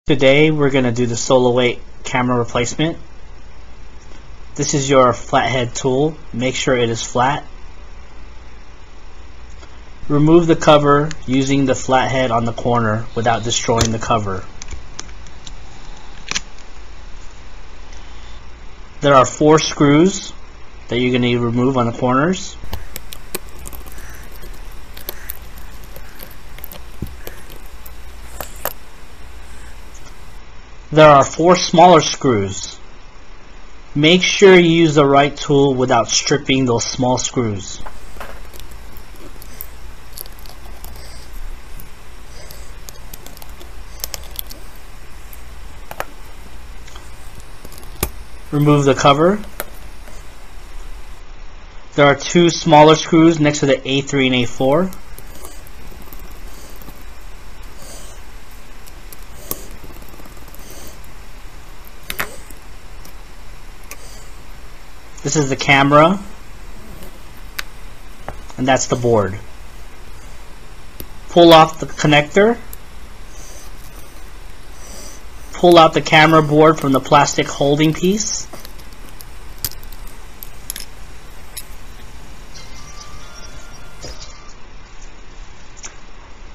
Today we're going to do the Solo 8 camera replacement. This is your flathead tool. Make sure it is flat. Remove the cover using the flathead on the corner without destroying the cover. There are 4 screws that you're going to remove on the corners. There are 4 smaller screws. Make sure you use the right tool without stripping those small screws. Remove the cover. There are 2 smaller screws next to the A3 and A4. This is the camera, and that's the board. Pull off the connector. Pull out the camera board from the plastic holding piece.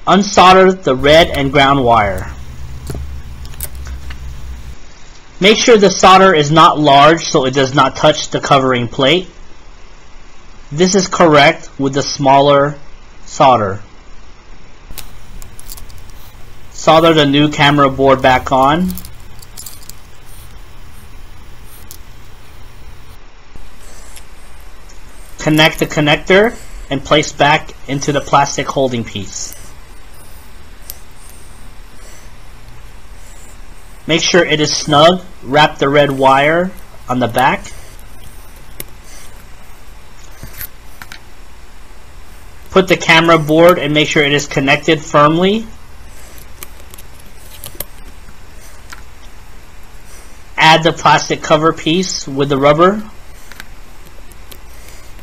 Unsolder the red and ground wire. Make sure the solder is not large so it does not touch the covering plate. This is correct with the smaller solder. Solder the new camera board back on. Connect the connector and place back into the plastic holding piece. Make sure it is snug. Wrap the red wire on the back. Put the camera board and make sure it is connected firmly. Add the plastic cover piece with the rubber.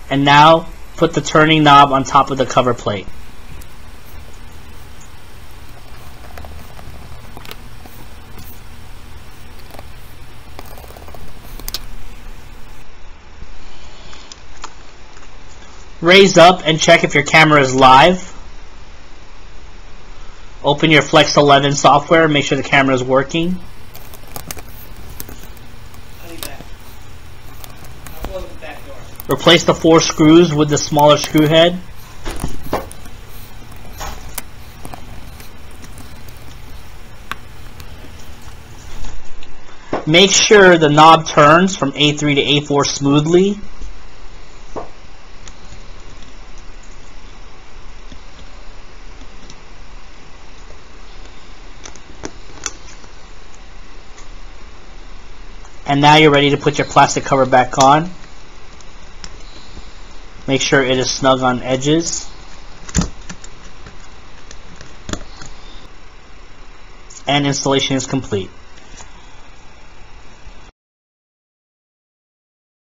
And now put the turning knob on top of the cover plate. Raise up and check if your camera is live. Open your Flex 11 software and make sure the camera is working. Replace the 4 screws with the smaller screw head. Make sure the knob turns from A3 to A4 smoothly. And now you're ready to put your plastic cover back on. Make sure it is snug on edges. And installation is complete.